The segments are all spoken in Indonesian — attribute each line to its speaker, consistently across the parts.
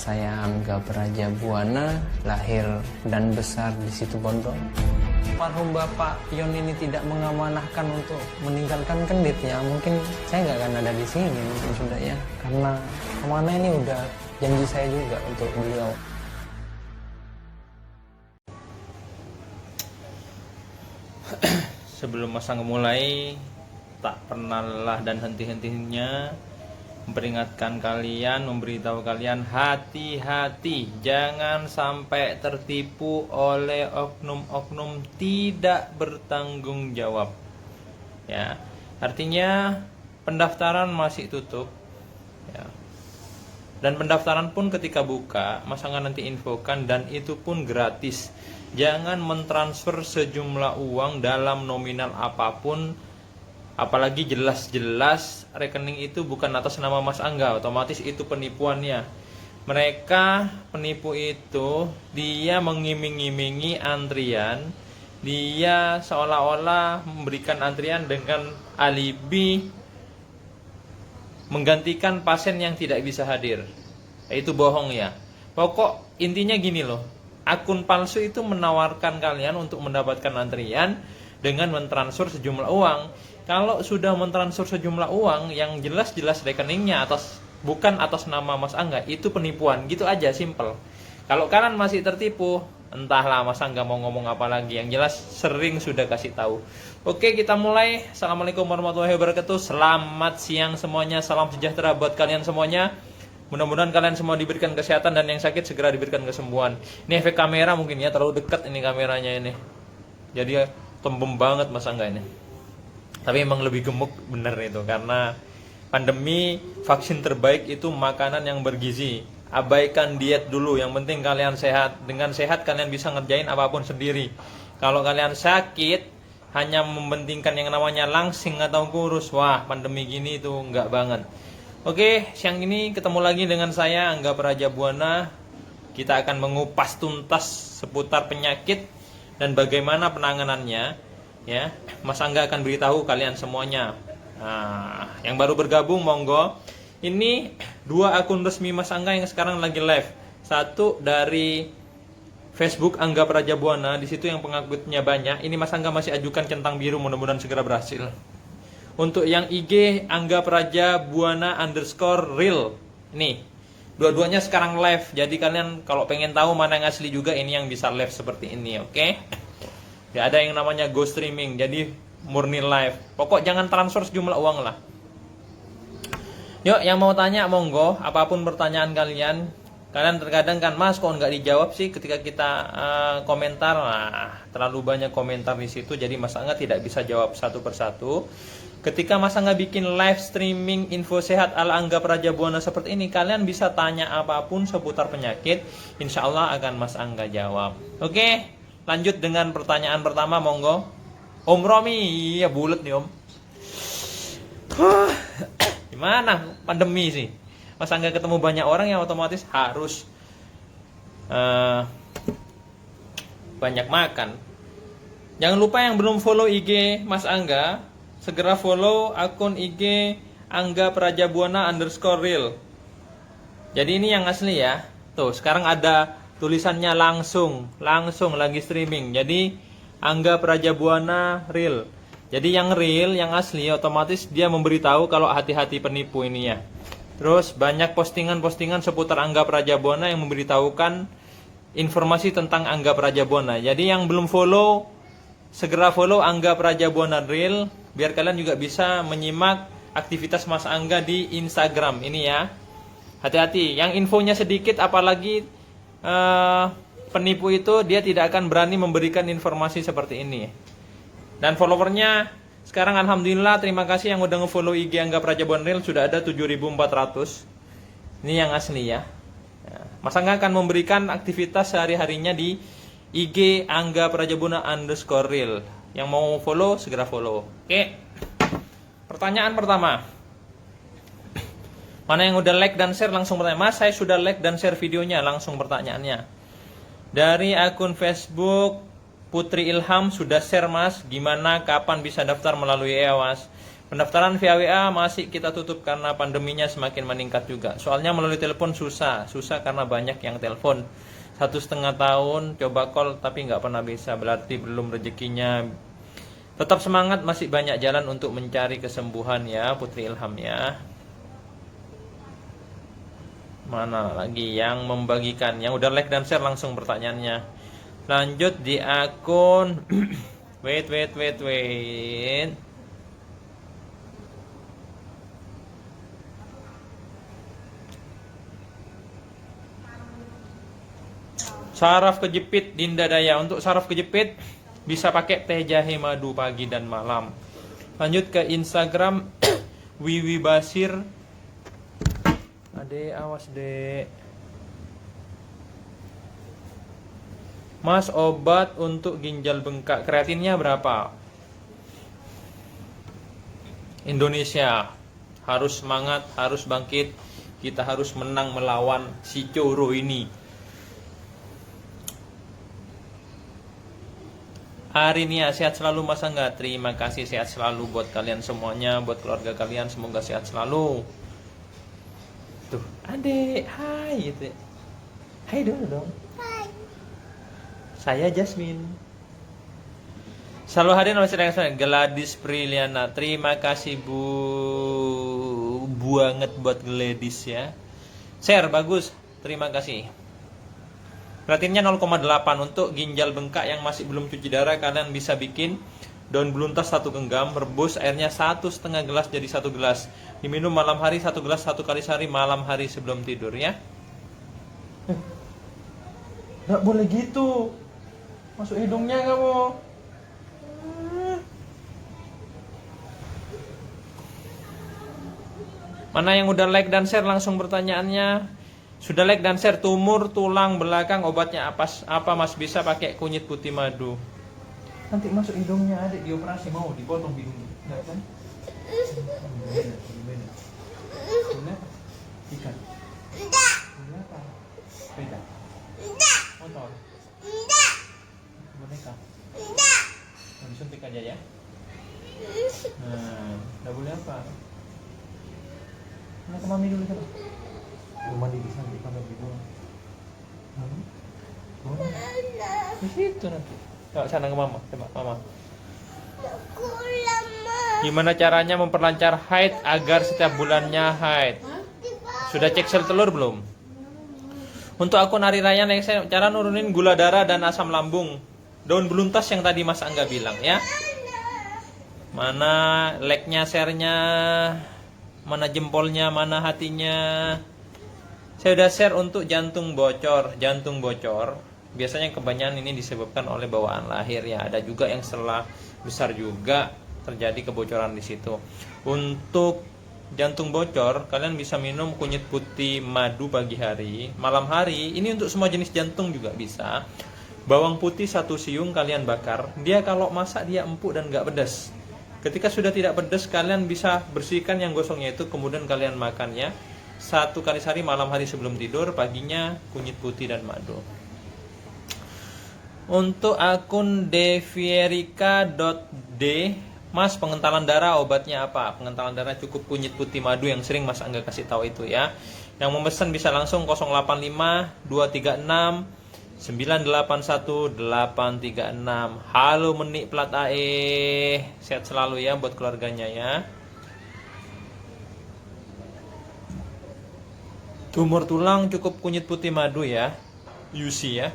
Speaker 1: saya Angga Prajabuana, lahir dan besar di Situbondo. Almarhum Bapak Yon ini tidak mengamanahkan untuk meninggalkan Kenditnya, mungkin saya nggak akan ada di sini mungkin sudah ya, karena amanah ini udah janji saya juga untuk beliau.
Speaker 2: Sebelum Mas Angga mulai, tak pernah lelah dan henti-hentinya memperingatkan kalian, memberitahu kalian hati-hati, jangan sampai tertipu oleh oknum-oknum tidak bertanggung jawab. Ya, artinya pendaftaran masih tutup. Ya. Dan pendaftaran pun ketika buka, Mas Angga nanti infokan, dan itu pun gratis. Jangan mentransfer sejumlah uang dalam nominal apapun, apalagi jelas-jelas rekening itu bukan atas nama Mas Angga, otomatis itu penipuannya. Mereka penipu itu, dia mengiming-imingi antrian, dia seolah-olah memberikan antrian dengan alibi menggantikan pasien yang tidak bisa hadir. Itu bohong ya. Pokok intinya gini loh, akun palsu itu menawarkan kalian untuk mendapatkan antrian dengan mentransfer sejumlah uang. Kalau sudah mentransfer sejumlah uang yang jelas-jelas rekeningnya bukan atas nama Mas Angga, itu penipuan. Gitu aja, simple. Kalau kalian masih tertipu, entahlah Mas Angga mau ngomong apa lagi. Yang jelas sering sudah kasih tahu. Oke, kita mulai. Assalamualaikum warahmatullahi wabarakatuh. Selamat siang semuanya. Salam sejahtera buat kalian semuanya. Mudah-mudahan kalian semua diberikan kesehatan dan yang sakit segera diberikan kesembuhan. Ini efek kamera mungkin ya, terlalu dekat ini kameranya ini. Jadi tembem banget Mas Angga ini. Tapi emang lebih gemuk bener itu, karena pandemi vaksin terbaik itu makanan yang bergizi. Abaikan diet dulu, yang penting kalian sehat. Dengan sehat kalian bisa ngerjain apapun sendiri. Kalau kalian sakit hanya mementingkan yang namanya langsing atau kurus, wah pandemi gini itu enggak banget. Oke, siang ini ketemu lagi dengan saya Angga Prajabuana. Kita akan mengupas tuntas seputar penyakit dan bagaimana penanganannya. Ya, Mas Angga akan beritahu kalian semuanya. Nah, yang baru bergabung monggo. Ini dua akun resmi Mas Angga yang sekarang lagi live. Satu dari Facebook Angga Prajabuana, di situ yang pengikutnya banyak. Ini Mas Angga masih ajukan centang biru, mudah-mudahan segera berhasil. Untuk yang IG Angga Prajabuana _real. Nih, dua-duanya sekarang live. Jadi kalian kalau pengen tahu mana yang asli juga, ini yang bisa live seperti ini, oke? Ya, ada yang namanya go streaming, jadi murni live. Pokok jangan transfer sejumlah uang lah. Yuk, yang mau tanya monggo, apapun pertanyaan kalian. Kalian terkadang kan, Mas kok nggak dijawab sih ketika kita komentar. Nah, terlalu banyak komentar di situ, jadi Mas Angga tidak bisa jawab satu persatu. Ketika Mas Angga bikin live streaming info sehat ala Angga Prajabuana seperti ini, kalian bisa tanya apapun seputar penyakit, insya Allah akan Mas Angga jawab. Oke? Lanjut dengan pertanyaan pertama, monggo. Om Romi, iya bulet nih Om. Gimana pandemi sih? Mas Angga ketemu banyak orang yang otomatis harus banyak makan. Jangan lupa yang belum follow IG Mas Angga, segera follow akun IG Angga Prajabuana _real. Jadi ini yang asli ya. Tuh, sekarang ada tulisannya langsung lagi streaming. Jadi Angga Prajabuana real. Jadi yang real, yang asli otomatis dia memberitahu kalau hati-hati penipu ini ya. Terus banyak postingan-postingan seputar Angga Prajabuana yang memberitahukan informasi tentang Angga Prajabuana. Jadi yang belum follow, segera follow Angga Prajabuana real biar kalian juga bisa menyimak aktivitas Mas Angga di Instagram ini ya. Hati-hati, yang infonya sedikit apalagi penipu itu dia tidak akan berani memberikan informasi seperti ini. Dan followernya sekarang alhamdulillah, terima kasih yang udah nge-follow IG Angga Prajabuana real, sudah ada 7.400. Ini yang asli ya. Mas Angga akan memberikan aktivitas sehari-harinya di IG Angga Prajabuana _real. Yang mau follow segera follow. Oke. Pertanyaan pertama. Mana yang udah like dan share langsung bertanya. Mas, saya sudah like dan share videonya, langsung pertanyaannya. Dari akun Facebook Putri Ilham sudah share Mas, gimana kapan bisa daftar melalui EOS? Pendaftaran via WA masih kita tutup karena pandeminya semakin meningkat juga. Soalnya melalui telepon susah karena banyak yang telepon. 1,5 tahun coba call tapi nggak pernah bisa, berarti belum rezekinya. Tetap semangat, masih banyak jalan untuk mencari kesembuhan ya Putri Ilham ya. Mana lagi yang membagikan? Yang udah like dan share langsung pertanyaannya. Lanjut di akun wait. Saraf kejepit Dinda Daya. Untuk saraf kejepit bisa pakai teh jahe madu pagi dan malam. Lanjut ke Instagram Wiwi Basir. Adek, awas dek. Mas, obat untuk ginjal bengkak kreatinnya berapa? Indonesia harus semangat, harus bangkit. Kita harus menang melawan si Coro ini. Hari ini sehat selalu Mas Angga. Terima kasih, sehat selalu buat kalian semuanya, buat keluarga kalian, semoga sehat selalu. Tuh, adek, hai gitu. Hai dulu dong. Hai. Saya Jasmine. Selalu hadir masih dengan Gladys Priliana. Terima kasih Bu banget buat Gladys ya. Share bagus. Terima kasih. Kreatinnya 0,8. Untuk ginjal bengkak yang masih belum cuci darah, kalian bisa bikin daun beluntas 1 genggam, rebus airnya 1,5 gelas jadi 1 gelas. Diminum malam hari 1 gelas 1 kali sehari, malam hari sebelum tidur ya. Nggak boleh gitu. Masuk hidungnya kamu. Mana yang udah like dan share langsung pertanyaannya. Sudah like dan share, tumor tulang belakang obatnya apa Mas? Bisa pakai kunyit putih madu. Nanti masuk hidungnya adik, dioperasi mau dipotong hidungnya. Enggak kan? Beda. Ikan. Apa? Beda. Motor. Boneka. Mau disuntik aja ya. Nah, enggak boleh apa? Nah, ke mami dulu coba. Rumah di sana di kamar di bawah. Di situ nanti. Coba sana ke mama, coba mama. Gimana caranya memperlancar haid agar setiap bulannya haid? Sudah cek sel telur belum? Untuk akun Hari Raya, cara nurunin gula darah dan asam lambung. Daun beluntas yang tadi Mas Angga bilang ya. Mana like-nya, share-nya, mana jempolnya, mana hatinya. Saya udah share untuk jantung bocor. Jantung bocor biasanya kebanyakan ini disebabkan oleh bawaan lahir ya. Ada juga yang setelah besar juga terjadi kebocoran di situ. Untuk jantung bocor, kalian bisa minum kunyit putih madu pagi hari, malam hari. Ini untuk semua jenis jantung juga bisa. Bawang putih 1 siung kalian bakar. Dia kalau masak dia empuk dan gak pedas. Ketika sudah tidak pedas, kalian bisa bersihkan yang gosongnya itu, kemudian kalian makan ya. 1 kali sehari, malam hari sebelum tidur, paginya kunyit putih dan madu. Untuk akun devierika.d, Mas, pengentalan darah obatnya apa? Pengentalan darah cukup kunyit putih madu yang sering Mas Angga kasih tahu itu ya. Yang memesan bisa langsung 085 236 981 836. Halo Menik Plat AE, sehat selalu ya buat keluarganya ya. Tumor tulang cukup kunyit putih madu ya, UC ya.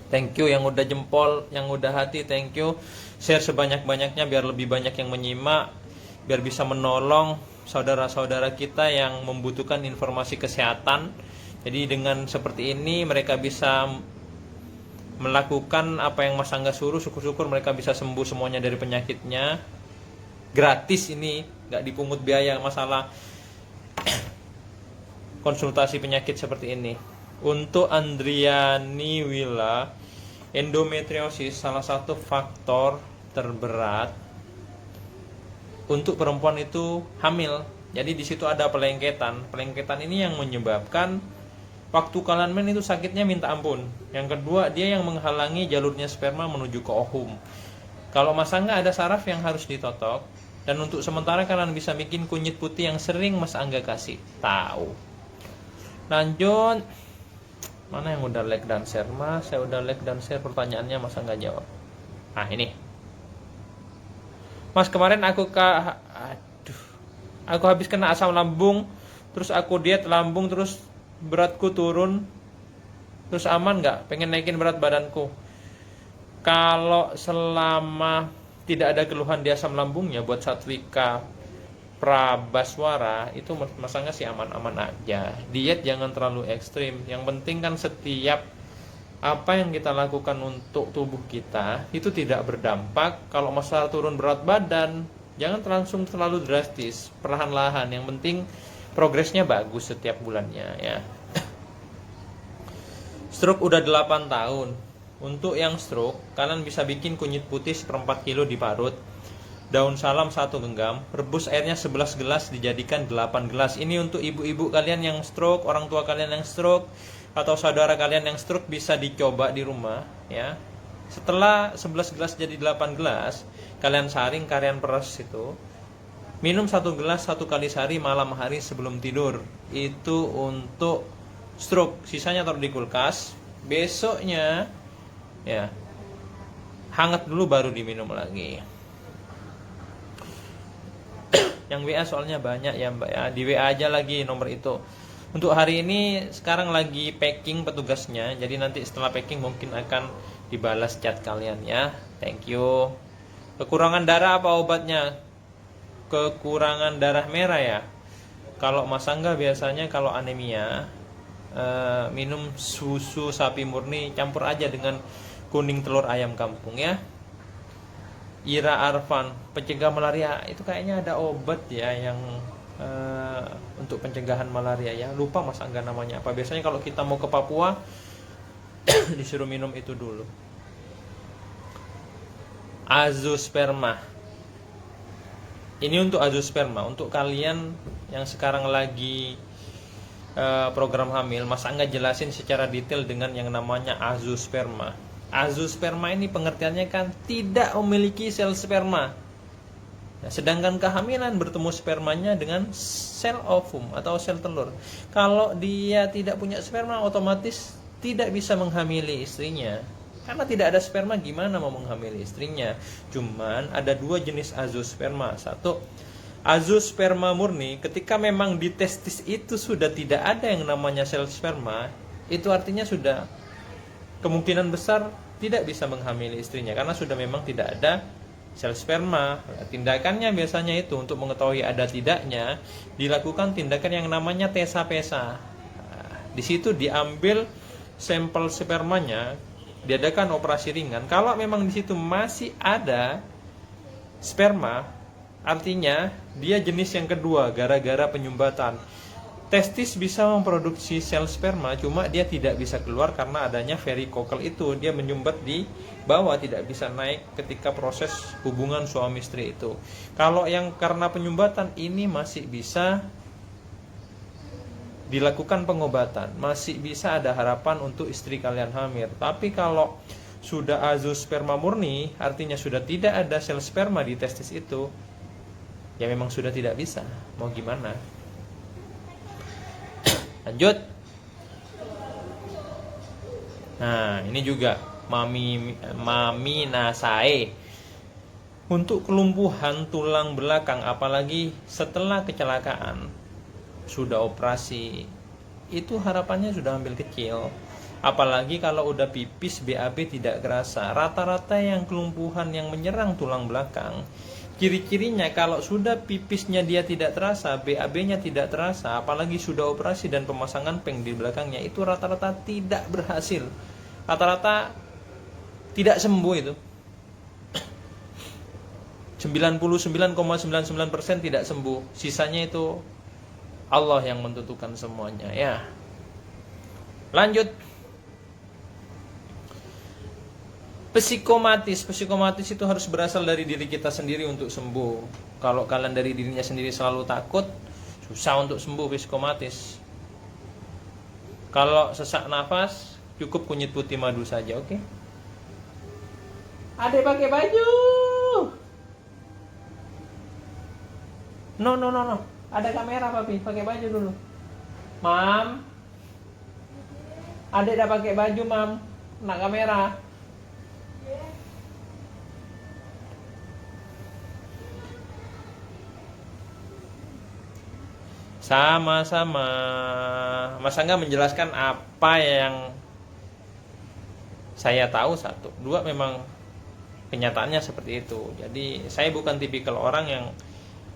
Speaker 2: Thank you yang udah jempol, yang udah hati, thank you. Share sebanyak-banyaknya biar lebih banyak yang menyimak, biar bisa menolong saudara-saudara kita yang membutuhkan informasi kesehatan. Jadi dengan seperti ini mereka bisa melakukan apa yang Mas Angga suruh, syukur-syukur mereka bisa sembuh semuanya dari penyakitnya. Gratis ini, nggak dipungut biaya masalah konsultasi penyakit seperti ini. Untuk Andriani Wila, endometriosis salah satu faktor terberat untuk perempuan itu hamil. Jadi di situ ada pelengketan. Pelengketan ini yang menyebabkan waktu kalian men itu sakitnya minta ampun. Yang kedua, dia yang menghalangi jalurnya sperma menuju ke ovum. Kalau Mas Angga ada saraf yang harus ditotok, dan untuk sementara kalian bisa bikin kunyit putih yang sering Mas Angga kasih tahu. Lanjut, mana yang udah like dan share? Mas, saya udah like dan share, pertanyaannya Mas Angga jawab. Nah ini, Mas, kemarin aku habis kena asam lambung, terus aku diet lambung, terus beratku turun, terus aman nggak? Pengen naikin berat badanku. Kalau selama tidak ada keluhan di asam lambungnya, buat Satvika Prabaswara itu Mas Angga sih aman-aman aja. Diet jangan terlalu ekstrim. Yang penting kan setiap apa yang kita lakukan untuk tubuh kita itu tidak berdampak. Kalau masalah turun berat badan, jangan langsung terlalu drastis, perlahan-lahan. Yang penting progresnya bagus setiap bulannya ya. Stroke udah 8 tahun. Untuk yang stroke, kalian bisa bikin kunyit putih 1/4 kilo diparut, daun salam 1 genggam, rebus airnya 11 gelas, dijadikan 8 gelas. Ini untuk ibu-ibu kalian yang stroke, orang tua kalian yang stroke, atau saudara kalian yang stroke bisa dicoba di rumah ya. Setelah 11 gelas jadi 8 gelas, kalian saring, kalian peras itu. Minum 1 gelas 1 kali sehari malam hari sebelum tidur. Itu untuk stroke. Sisanya taruh di kulkas. Besoknya ya hangat dulu baru diminum lagi. Yang WA soalnya banyak ya Mbak ya. Di WA aja lagi nomor itu. Untuk hari ini sekarang lagi packing petugasnya. Jadi nanti setelah packing mungkin akan dibalas chat kalian ya. Thank you. Kekurangan darah apa obatnya? Kekurangan darah merah ya. Kalau Mas Angga biasanya kalau anemia minum susu sapi murni, campur aja dengan kuning telur ayam kampung ya. Ira Arfan, pencegah malaria itu kayaknya ada obat ya yang untuk pencegahan malaria ya. Lupa Mas Angga namanya apa. Biasanya kalau kita mau ke Papua disuruh minum itu dulu. Azoosperma. Ini untuk azoosperma. Untuk kalian yang sekarang lagi program hamil, Mas Angga jelasin secara detail dengan yang namanya azoosperma. Azoosperma ini pengertiannya kan tidak memiliki sel sperma. Nah, sedangkan kehamilan bertemu spermanya dengan sel ovum atau sel telur. Kalau dia tidak punya sperma, otomatis tidak bisa menghamili istrinya. Karena tidak ada sperma, gimana mau menghamili istrinya? Cuman ada 2 jenis azoosperma. Satu, azoosperma murni. Ketika memang di testis itu sudah tidak ada yang namanya sel sperma, itu artinya sudah kemungkinan besar tidak bisa menghamili istrinya karena sudah memang tidak ada sel sperma. Tindakannya biasanya itu untuk mengetahui ada tidaknya dilakukan tindakan yang namanya tesa-pesa. Di situ diambil sampel spermanya, diadakan operasi ringan. Kalau memang di situ masih ada sperma, artinya dia jenis yang kedua gara-gara penyumbatan. Testis bisa memproduksi sel sperma, cuma dia tidak bisa keluar karena adanya varicocele itu. Dia menyumbat di bawah, tidak bisa naik ketika proses hubungan suami istri itu. Kalau yang karena penyumbatan ini masih bisa dilakukan pengobatan, masih bisa ada harapan untuk istri kalian hamil. Tapi kalau sudah azoosperma murni, artinya sudah tidak ada sel sperma di testis itu, ya memang sudah tidak bisa. Mau gimana? Lanjut. Nah, ini juga Mami Nasae. Untuk kelumpuhan tulang belakang, apalagi setelah kecelakaan, sudah operasi, itu harapannya sudah ambil kecil. Apalagi kalau udah pipis, BAB tidak kerasa. Rata-rata yang kelumpuhan yang menyerang tulang belakang, ciri-cirinya kalau sudah pipisnya dia tidak terasa, BAB-nya tidak terasa, apalagi sudah operasi dan pemasangan peng di belakangnya, itu rata-rata tidak berhasil. Rata-rata tidak sembuh itu. 99,99% tidak sembuh. Sisanya itu Allah yang menentukan semuanya ya. Lanjut. Psikomatis itu harus berasal dari diri kita sendiri untuk sembuh. Kalau kalian dari dirinya sendiri selalu takut, susah untuk sembuh psikomatis. Kalau sesak nafas, cukup kunyit putih madu saja, oke? Adek pakai baju. No, no, no, no. Ada kamera, papi. Pakai baju dulu. Mam. Adek udah pakai baju, mam. Nak kamera. Sama-sama. Mas Angga menjelaskan apa yang saya tahu, satu. Dua, memang kenyataannya seperti itu. Jadi saya bukan tipikal orang yang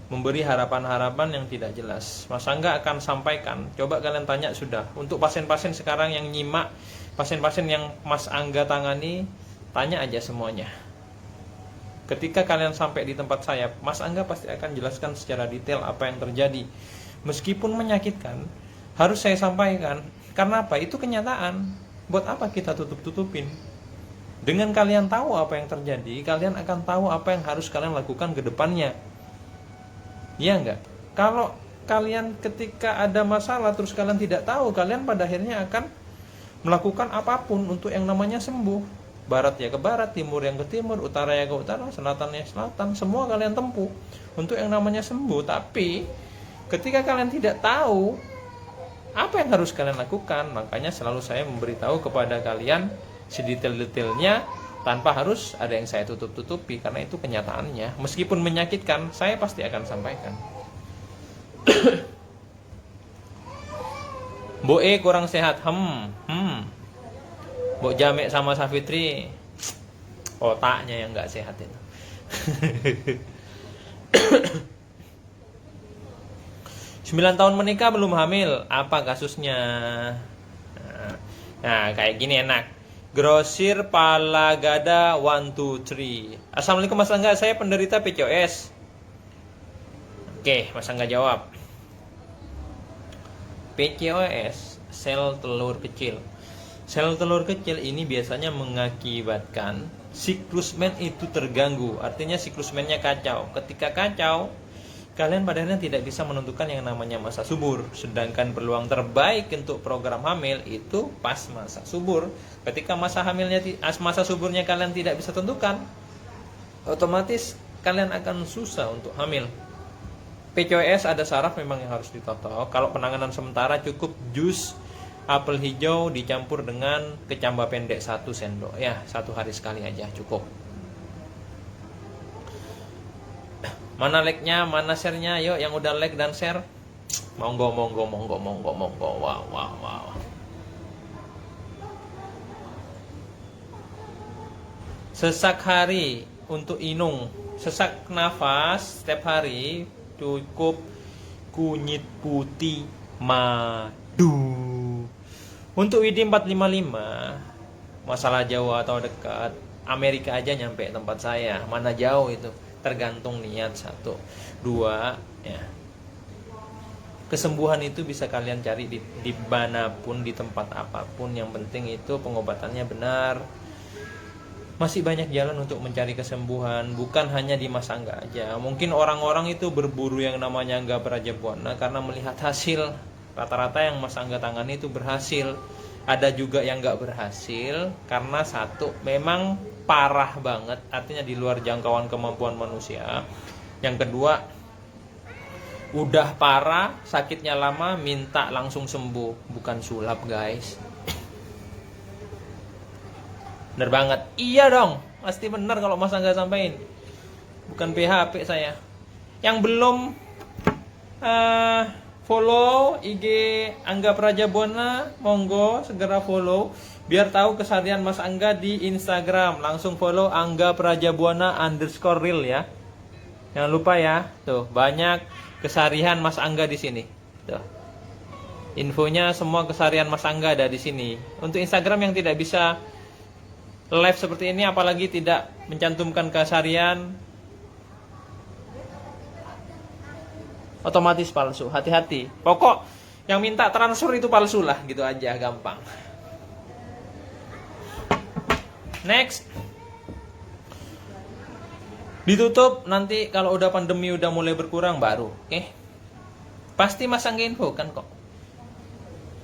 Speaker 2: memberi harapan-harapan yang tidak jelas. Mas Angga akan sampaikan. Coba kalian tanya sudah. Untuk pasien-pasien sekarang yang nyimak, pasien-pasien yang Mas Angga tangani, tanya aja semuanya. Ketika kalian sampai di tempat saya, Mas Angga pasti akan jelaskan secara detail apa yang terjadi. Meskipun menyakitkan, harus saya sampaikan. Karena apa? Itu kenyataan. Buat apa kita tutup-tutupin? Dengan kalian tahu apa yang terjadi, kalian akan tahu apa yang harus kalian lakukan ke depannya. Iya enggak? Kalau kalian ketika ada masalah terus kalian tidak tahu, kalian pada akhirnya akan melakukan apapun untuk yang namanya sembuh. Barat ya ke barat, timur yang ke timur, utara ya ke utara, selatan ya selatan, semua kalian tempuh untuk yang namanya sembuh. Tapi ketika kalian tidak tahu apa yang harus kalian lakukan, makanya selalu saya memberitahu kepada kalian sedetail-detailnya, tanpa harus ada yang saya tutup-tutupi, karena itu kenyataannya. Meskipun menyakitkan, saya pasti akan sampaikan. Mbok kurang sehat. Mbok Jamek sama Safitri, otaknya yang nggak sehat itu. 9 tahun menikah belum hamil, apa kasusnya? Nah, kayak gini enak. Grosir pala gada 1, 2, 3. Assalamualaikum Mas Angga, saya penderita PCOS. Oke, Mas Angga jawab. PCOS, sel telur kecil. Sel telur kecil ini biasanya mengakibatkan siklus men itu terganggu. Artinya siklus mennya kacau. Ketika kacau, kalian pada akhirnya tidak bisa menentukan yang namanya masa subur. Sedangkan peluang terbaik untuk program hamil itu pas masa subur. Ketika masa suburnya kalian tidak bisa tentukan, otomatis kalian akan susah untuk hamil. PCOS ada saraf memang yang harus ditotok. Kalau penanganan sementara cukup jus apel hijau dicampur dengan kecamba pendek 1 sendok. Ya, 1 hari sekali aja cukup. Mana like-nya, mana share-nya? Yuk yang udah like dan share. Monggo. Wow. Sesak hari untuk Inung. Sesak nafas setiap hari cukup kunyit putih madu. Untuk Widi 455, masalah jauh atau dekat, Amerika aja nyampe tempat saya. Mana jauh itu? Tergantung niat. 1, 2 ya. Kesembuhan itu bisa kalian cari di manapun, di tempat apapun. Yang penting itu pengobatannya benar. Masih banyak jalan untuk mencari kesembuhan, bukan hanya di Mas Angga aja. Mungkin orang-orang itu berburu yang namanya Angga Prajabuana karena melihat hasil. Rata-rata yang Mas Angga tangani itu berhasil. Ada juga yang nggak berhasil karena 1, memang parah banget, artinya di luar jangkauan kemampuan manusia. Yang kedua, udah parah, sakitnya lama, minta langsung sembuh, bukan sulap guys. Bener banget. Iya dong, pasti bener kalau Mas Angga sampein. Bukan PHP saya. Yang belum follow IG Angga Prajabuana, monggo segera follow biar tahu keseharian Mas Angga di Instagram. Langsung follow Angga Prajabuana _real ya. Jangan lupa ya. Tuh, banyak keseharian Mas Angga di sini. Tuh. Infonya semua keseharian Mas Angga ada di sini. Untuk Instagram yang tidak bisa live seperti ini, apalagi tidak mencantumkan keseharian, otomatis palsu. Hati-hati. Pokok yang minta transfer itu palsu lah, gitu aja, gampang. Next. Ditutup nanti kalau udah pandemi udah mulai berkurang baru. Oke. Pasti Mas Angga infokan kok.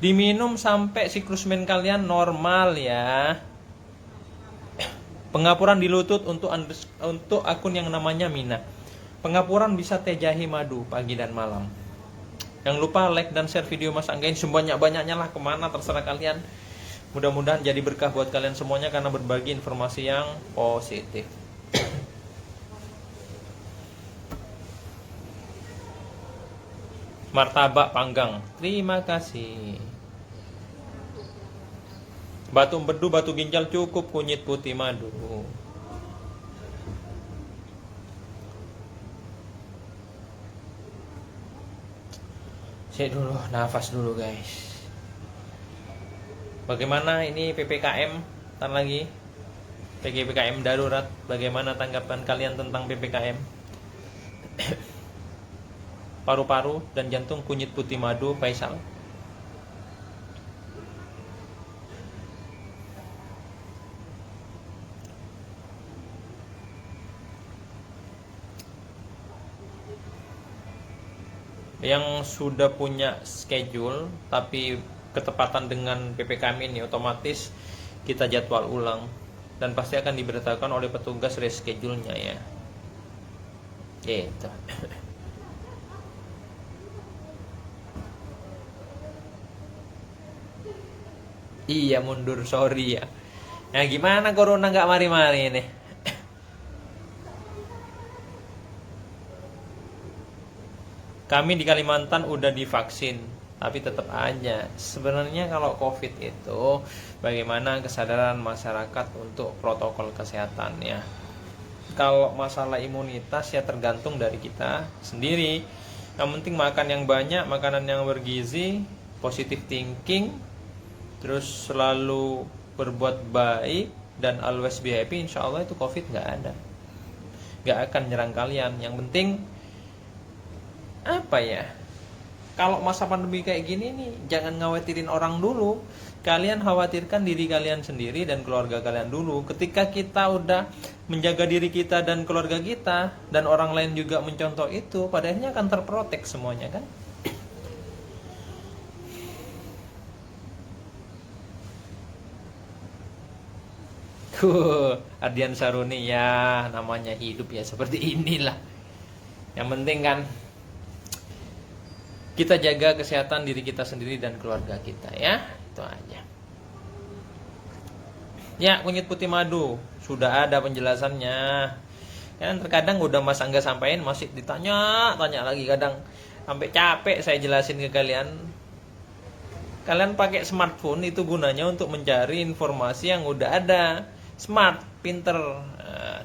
Speaker 2: Diminum sampai siklus men kalian normal ya. Pengapuran di lutut untuk akun yang namanya Mina. Pengapuran bisa teh jahe madu pagi dan malam. Jangan lupa like dan share video Mas Angga ini sebanyak-banyaknya lah, kemana terserah kalian. Mudah-mudahan jadi berkah buat kalian semuanya karena berbagi informasi yang positif. Martabak panggang, terima kasih. Batu empedu, batu ginjal cukup, kunyit putih madu. Saya dulu, nafas dulu guys. Bagaimana ini PPKM? Ntar lagi PPKM darurat. Bagaimana tanggapan kalian tentang PPKM? Paru-paru dan jantung, kunyit putih madu, Faisal. Yang sudah punya schedule tapi ketepatan dengan PPKM ini otomatis kita jadwal ulang dan pasti akan diberitakan oleh petugas reschedule-nya ya. Gitu. Iya mundur, sorry ya. Nah gimana corona nggak mari-mari nih? Kami di Kalimantan udah divaksin, tapi tetap aja. Sebenarnya kalau COVID itu bagaimana kesadaran masyarakat untuk protokol kesehatan ya. Kalau masalah imunitas ya tergantung dari kita sendiri. Yang penting makan yang banyak, makanan yang bergizi, positive thinking, terus selalu berbuat baik dan always be happy. Insya Allah itu COVID nggak ada, nggak akan nyerang kalian. Yang penting apa ya, kalau masa pandemi kayak gini nih jangan ngawatirin orang dulu, kalian khawatirkan diri kalian sendiri dan keluarga kalian dulu. Ketika kita udah menjaga diri kita dan keluarga kita dan orang lain juga mencontoh itu, pada akhirnya akan terprotek semuanya kan. Ardian Saruni, ya namanya hidup ya seperti inilah. Yang penting kan kita jaga kesehatan diri kita sendiri dan keluarga kita ya. Itu aja. Ya, kunyit putih madu sudah ada penjelasannya. Kan terkadang udah Mas Angga sampaikan masih ditanya-tanya lagi, kadang sampai capek saya jelasin ke kalian. Kalian pakai smartphone itu gunanya untuk mencari informasi yang udah ada. Smart, pinter,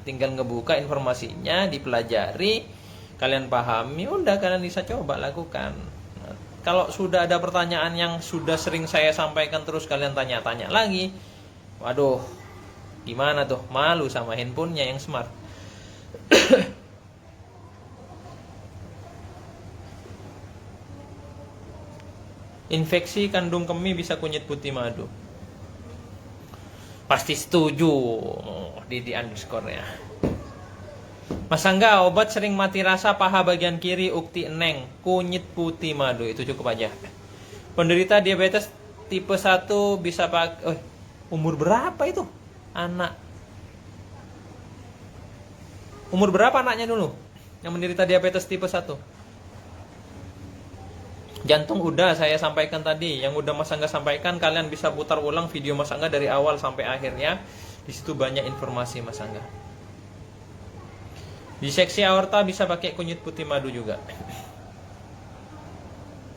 Speaker 2: tinggal ngebuka informasinya, dipelajari, kalian pahami, udah kalian bisa coba lakukan. Kalau sudah ada pertanyaan yang sudah sering saya sampaikan terus kalian tanya-tanya lagi, waduh, gimana tuh? Malu sama handphonenya yang smart. Infeksi kandung kemih bisa kunyit putih madu. Pasti setuju, Didi underscore ya. Mas Angga, obat sering mati rasa paha bagian kiri, ukti eneng, kunyit putih madu, itu cukup aja. Penderita diabetes tipe 1 bisa pakai. Umur berapa itu anak? Umur berapa anaknya dulu yang menderita diabetes tipe 1? Jantung udah saya sampaikan tadi, yang udah Mas Angga sampaikan kalian bisa putar ulang video Mas Angga dari awal sampai akhirnya. Di situ banyak informasi Mas Angga. Diseksi aorta bisa pakai kunyit putih madu juga.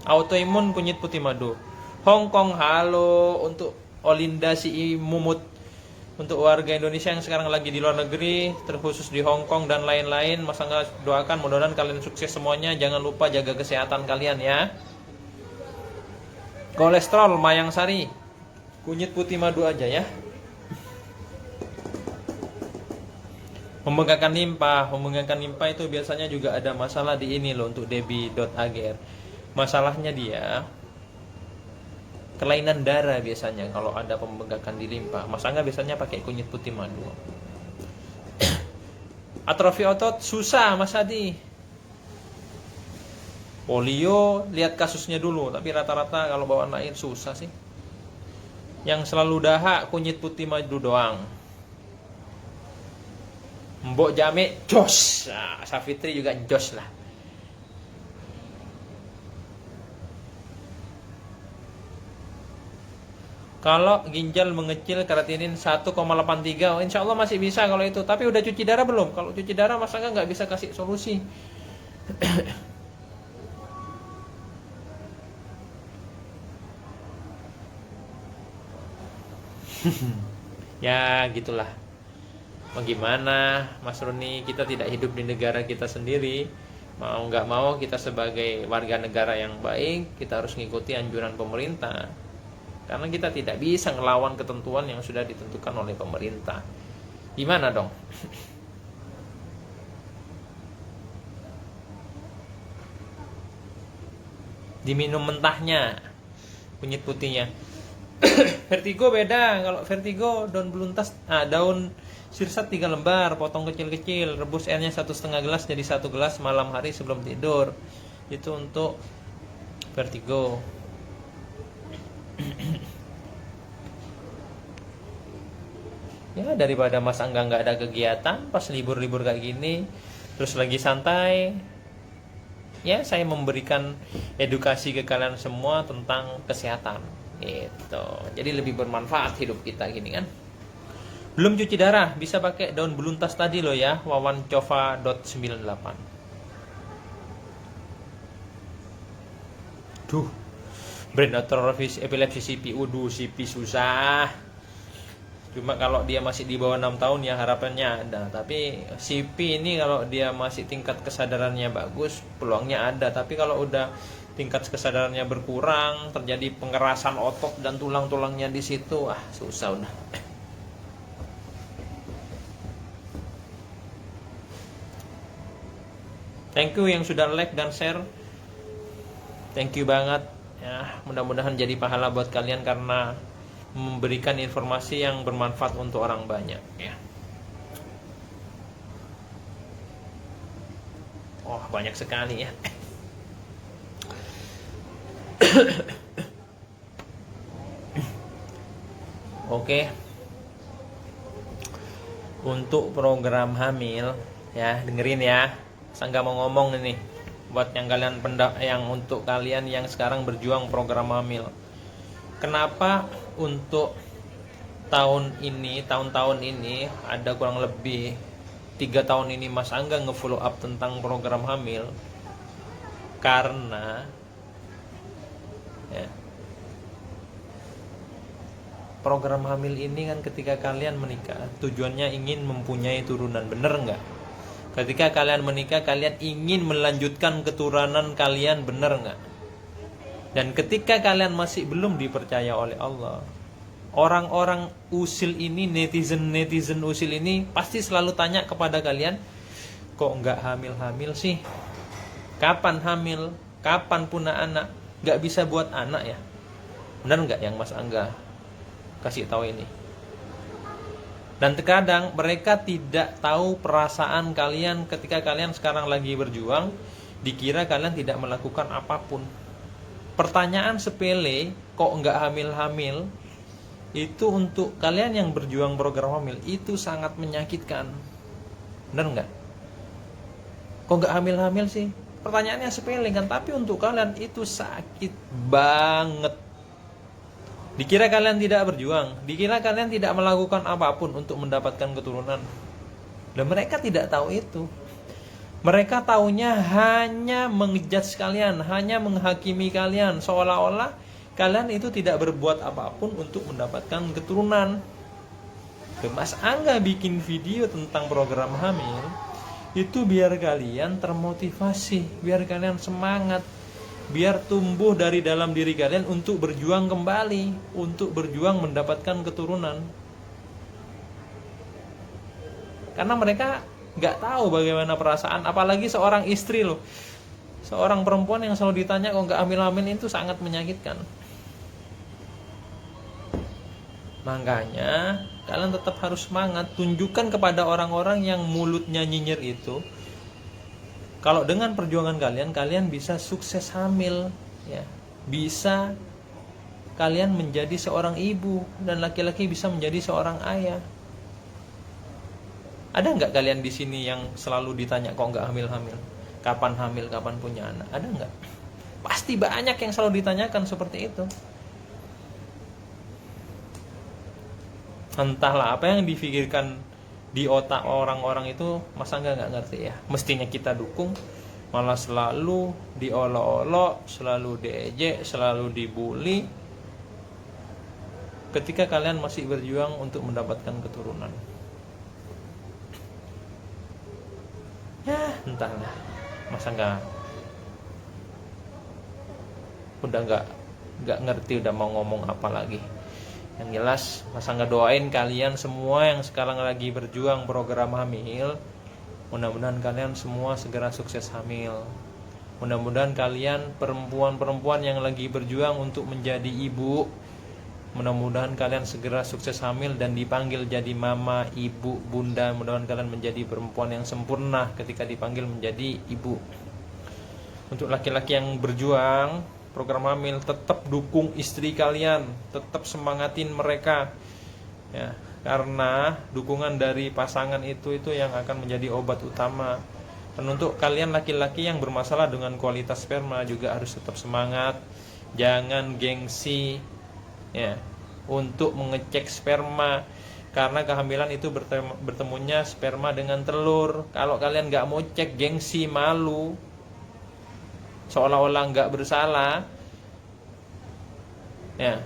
Speaker 2: Autoimun kunyit putih madu. Hong Kong, halo untuk Olinda si Mumut. Untuk warga Indonesia yang sekarang lagi di luar negeri, terkhusus di Hong Kong dan lain-lain, Mas Angga doakan mudah-mudahan kalian sukses semuanya. Jangan lupa jaga kesehatan kalian ya. Kolesterol Mayang Sari, kunyit putih madu aja ya. Pembengkakan limpa itu biasanya juga ada masalah di ini loh untuk debi.agr. Masalahnya dia kelainan darah biasanya kalau ada pembengkakan di limpa. Mas Angga biasanya pakai kunyit putih madu. Atrofi otot susah Mas Adi. Polio lihat kasusnya dulu, tapi rata-rata kalau bawaan air susah sih. Yang selalu dahak kunyit putih madu doang. Mbok Jame jos. Nah, Safitri juga jos lah. Kalau ginjal mengecil kreatinin 1,83, oh, insya Allah masih bisa kalau itu. Tapi udah cuci darah belum? Kalau cuci darah Mas Angga nggak bisa kasih solusi. Ya gitulah. Mau gimana Mas Roni, kita tidak hidup di negara kita sendiri. Mau nggak mau kita sebagai warga negara yang baik, kita harus ngikuti anjuran pemerintah. Karena kita tidak bisa ngelawan ketentuan yang sudah ditentukan oleh pemerintah. Gimana dong? Diminum mentahnya, kunyit putihnya. Vertigo beda. Kalau vertigo daun beluntas, daun sirsat 3 lembar, potong kecil-kecil, rebus airnya 1,5 gelas jadi 1 gelas malam hari sebelum tidur. Itu untuk vertigo. Ya daripada Mas Angga nggak ada kegiatan pas libur-libur kayak gini, terus lagi santai, ya saya memberikan edukasi ke kalian semua tentang kesehatan gitu. Jadi lebih bermanfaat hidup kita gini kan. Belum cuci darah bisa pakai daun beluntas tadi loh ya, wawancova.98. Duh, brand epilepsi CP, CP susah. Cuma kalau dia masih di bawah 6 tahun ya harapannya ada. Tapi CP ini kalau dia masih tingkat kesadarannya bagus, peluangnya ada. Tapi kalau udah tingkat kesadarannya berkurang, terjadi pengerasan otot dan tulang-tulangnya di situ, susah udah. Thank you yang sudah like dan share. Thank you banget. Ya, mudah-mudahan jadi pahala buat kalian karena memberikan informasi yang bermanfaat untuk orang banyak ya. Oh, banyak sekali ya. Oke. Untuk program hamil ya, dengerin ya. Saya nggak mau ngomong ini buat yang kalian untuk kalian yang sekarang berjuang program hamil. Kenapa untuk tahun-tahun ini ada kurang lebih 3 tahun ini Mas Angga nge-follow up tentang program hamil? Karena ya, program hamil ini kan ketika kalian menikah tujuannya ingin mempunyai turunan, bener nggak? Ketika kalian menikah kalian ingin melanjutkan keturunan kalian, bener nggak? Dan ketika kalian masih belum dipercaya oleh Allah, orang-orang usil ini, netizen usil ini pasti selalu tanya kepada kalian, kok nggak hamil-hamil sih? Kapan hamil? Kapan punya anak? Nggak bisa buat anak ya? Benar nggak yang Mas Angga kasih tahu ini? Dan terkadang mereka tidak tahu perasaan kalian ketika kalian sekarang lagi berjuang, dikira kalian tidak melakukan apapun. Pertanyaan sepele, kok nggak hamil-hamil, itu untuk kalian yang berjuang program hamil, itu sangat menyakitkan. Benar nggak? Kok nggak hamil-hamil sih? Pertanyaannya sepele kan, tapi untuk kalian itu sakit banget. Dikira kalian tidak berjuang, dikira kalian tidak melakukan apapun untuk mendapatkan keturunan. Dan mereka tidak tahu itu. Mereka taunya hanya mengejudge kalian, hanya menghakimi kalian, seolah-olah kalian itu tidak berbuat apapun untuk mendapatkan keturunan. Mas Angga bikin video tentang program hamil itu biar kalian termotivasi, biar kalian semangat, biar tumbuh dari dalam diri kalian untuk berjuang kembali, untuk berjuang mendapatkan keturunan. Karena mereka nggak tahu bagaimana perasaan, apalagi seorang istri loh, seorang perempuan yang selalu ditanya kok nggak hamil-hamil, itu sangat menyakitkan. Makanya kalian tetap harus semangat, tunjukkan kepada orang-orang yang mulutnya nyinyir itu, kalau dengan perjuangan kalian bisa sukses hamil ya, bisa kalian menjadi seorang ibu, dan laki-laki bisa menjadi seorang ayah. Ada nggak kalian di sini yang selalu ditanya kok nggak hamil-hamil? Kapan hamil, kapan punya anak? Ada nggak? Pasti banyak yang selalu ditanyakan seperti itu. Entahlah apa yang dipikirkan di otak orang-orang itu, masa nggak ngerti ya. Mestinya kita dukung, malah selalu diolok-olok, selalu diejek, selalu dibully. Ketika kalian masih berjuang untuk mendapatkan keturunan. Ya, entahlah. Masa udah nggak ngerti udah mau ngomong apa lagi. Yang jelas, masa nggak doain kalian semua yang sekarang lagi berjuang program hamil. Mudah-mudahan kalian semua segera sukses hamil. Mudah-mudahan kalian perempuan-perempuan yang lagi berjuang untuk menjadi ibu, mudah-mudahan kalian segera sukses hamil dan dipanggil jadi mama, ibu, bunda. Mudah-mudahan kalian menjadi perempuan yang sempurna ketika dipanggil menjadi ibu. Untuk laki-laki yang berjuang program hamil, tetap dukung istri kalian, tetap semangatin mereka ya, karena dukungan dari pasangan itu yang akan menjadi obat utama. Dan untuk kalian laki-laki yang bermasalah dengan kualitas sperma juga harus tetap semangat, jangan gengsi ya untuk mengecek sperma, karena kehamilan itu bertemunya sperma dengan telur. Kalau kalian nggak mau cek, gengsi, malu, seolah-olah nggak bersalah ya,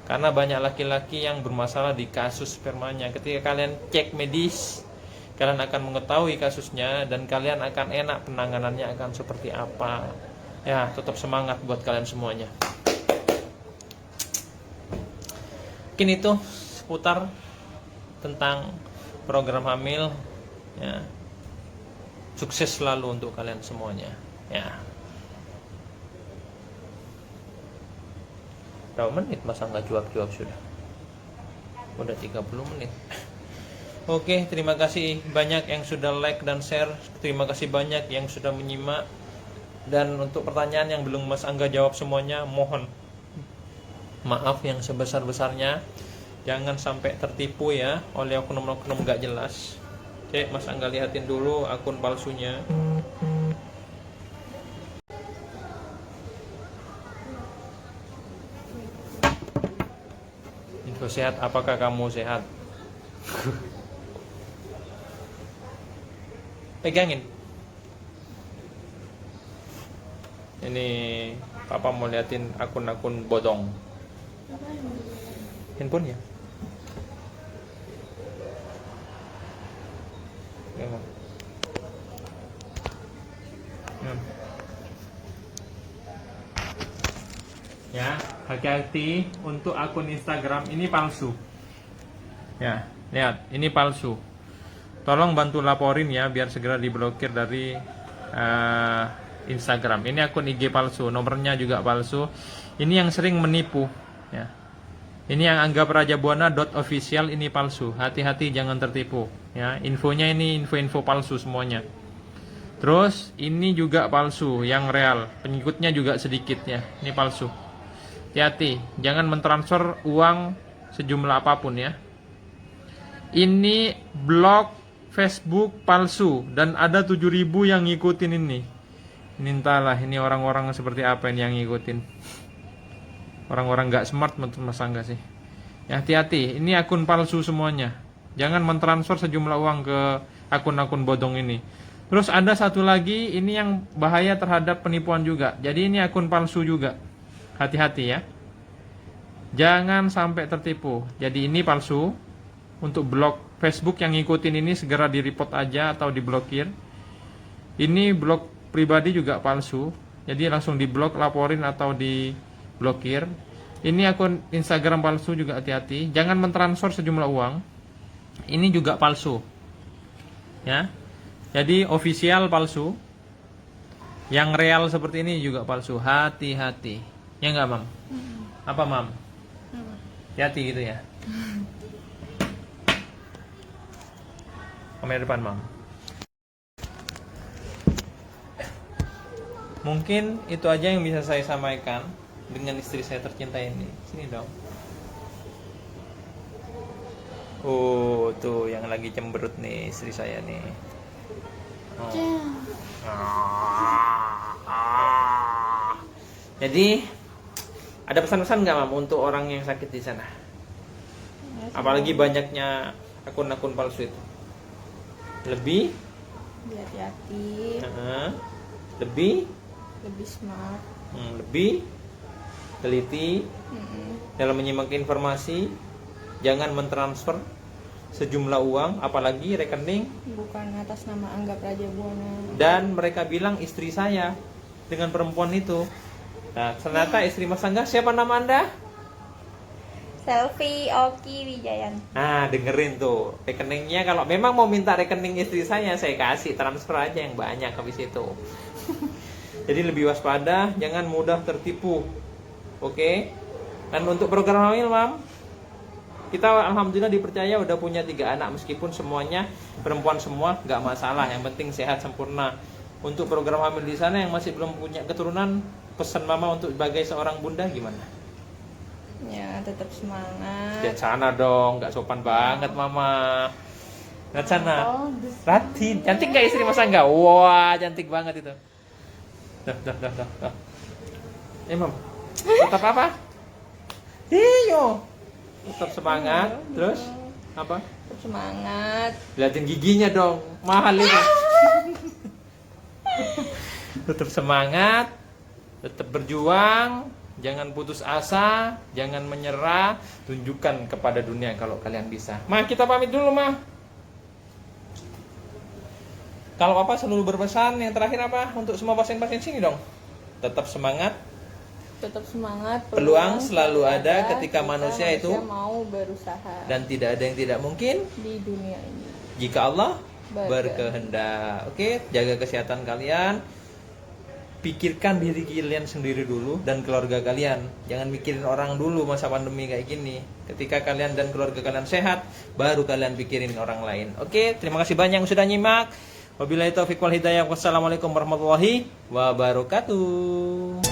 Speaker 2: karena banyak laki-laki yang bermasalah di kasus spermanya. Ketika kalian cek medis, kalian akan mengetahui kasusnya dan kalian akan enak penanganannya akan seperti apa ya. Tetap semangat buat kalian semuanya. Mungkin itu seputar tentang program hamil ya. Sukses selalu untuk kalian semuanya ya. Berapa menit masa nggak jawab-jawab sudah? Udah 30 menit. Oke, terima kasih banyak yang sudah like dan share. Terima kasih banyak yang sudah menyimak. Dan untuk pertanyaan yang belum Mas Angga jawab semuanya, mohon maaf yang sebesar-besarnya. Jangan sampai tertipu ya oleh oknum-oknum gak jelas. Oke, Mas Angga lihatin dulu akun palsunya. Info sehat, apakah kamu sehat? Pegangin. Ini Papa mau liatin akun-akun bodong. Handphone ya? Ya, hati-hati untuk akun Instagram ini palsu. Ya, lihat, ini palsu. Tolong bantu laporin ya biar segera diblokir dari Instagram. Ini akun IG palsu, nomornya juga palsu. Ini yang sering menipu ya. Ini yang anggap rajabuana.official, ini palsu. Hati-hati jangan tertipu ya. Infonya ini info-info palsu semuanya. Terus ini juga palsu, yang real. Pengikutnya juga sedikit ya. Ini palsu. Hati-hati, jangan mentransfer uang sejumlah apapun ya. Ini blog Facebook palsu dan ada 7.000 yang ngikutin ini. Ini entahlah ini orang-orang seperti apa ini yang ngikutin. Orang-orang nggak smart Mas Angga sih. Ya, hati-hati, ini akun palsu semuanya. Jangan mentransfer sejumlah uang ke akun-akun bodong ini. Terus ada satu lagi, ini yang bahaya terhadap penipuan juga. Jadi ini akun palsu juga. Hati-hati ya. Jangan sampai tertipu. Jadi ini palsu. Untuk blog Facebook yang ngikutin ini segera di-report aja atau diblokir. Ini blog pribadi juga palsu. Jadi langsung diblok, laporin atau diblokir. Ini akun Instagram palsu juga, hati-hati. Jangan mentransfer sejumlah uang. Ini juga palsu. Ya. Jadi official palsu. Yang real seperti ini juga palsu. Hati-hati. Ya enggak, Mam? Apa, Mam? Hati-hati gitu ya. Kamera depan, Mam. Mungkin itu aja yang bisa saya sampaikan dengan istri saya tercinta ini. Sini dong. Oh, tuh yang lagi cemberut nih istri saya nih. Oh. Jadi ada pesan-pesan nggak Mam untuk orang yang sakit di sana? Apalagi banyaknya akun-akun palsu itu. Lebih
Speaker 3: hati-hati,
Speaker 2: lebih
Speaker 3: smart.
Speaker 2: lebih teliti dalam menyimak informasi, jangan mentransfer sejumlah uang, apalagi rekening.
Speaker 3: Bukan atas nama Anggap Raja Buana.
Speaker 2: Dan mereka bilang istri saya dengan perempuan itu. Nah, ternyata istri Mas Angga siapa nama Anda?
Speaker 3: Selfie Oki Wijayan.
Speaker 2: Nah, dengerin tuh rekeningnya. Kalau memang mau minta rekening istri saya kasih, transfer aja yang banyak habis itu. Jadi lebih waspada, jangan mudah tertipu. Oke. Dan untuk program hamil, Mam, kita alhamdulillah dipercaya udah punya 3 anak, meskipun semuanya perempuan semua, nggak masalah. Yang penting sehat sempurna. Untuk program hamil di sana yang masih belum punya keturunan, pesan Mama untuk sebagai seorang bunda gimana?
Speaker 3: Ya, tetap semangat.
Speaker 2: Lihat sana dong, nggak sopan banget Mama. Lihat sana. Ratin, cantik nggak istri Mas Angga? Wah, cantik banget itu. Dah. Mam, tetap apa? Iyo, tetap semangat. Terus apa?
Speaker 3: Tetap semangat.
Speaker 2: Liatin giginya dong, mahal itu. Tetap semangat, tetap berjuang, jangan putus asa, jangan menyerah, tunjukkan kepada dunia kalau kalian bisa. Ma, kita pamit dulu, Ma. Kalau Papa selalu berpesan, yang terakhir apa untuk semua pasien-pasien sini dong? Tetap semangat.
Speaker 3: Tetap semangat.
Speaker 2: Peluang selalu ada ketika manusia itu
Speaker 3: mau berusaha.
Speaker 2: Dan tidak ada yang tidak mungkin
Speaker 3: di dunia ini.
Speaker 2: jika Allah
Speaker 3: Berkehendak.
Speaker 2: Oke, jaga kesehatan kalian. Pikirkan diri kalian sendiri dulu dan keluarga kalian. Jangan mikirin orang dulu masa pandemi kayak gini. Ketika kalian dan keluarga kalian sehat, baru kalian pikirin orang lain. Oke, terima kasih banyak yang sudah nyimak. Wabillahi taufiq wal hidayah. Wassalamualaikum warahmatullahi wabarakatuh.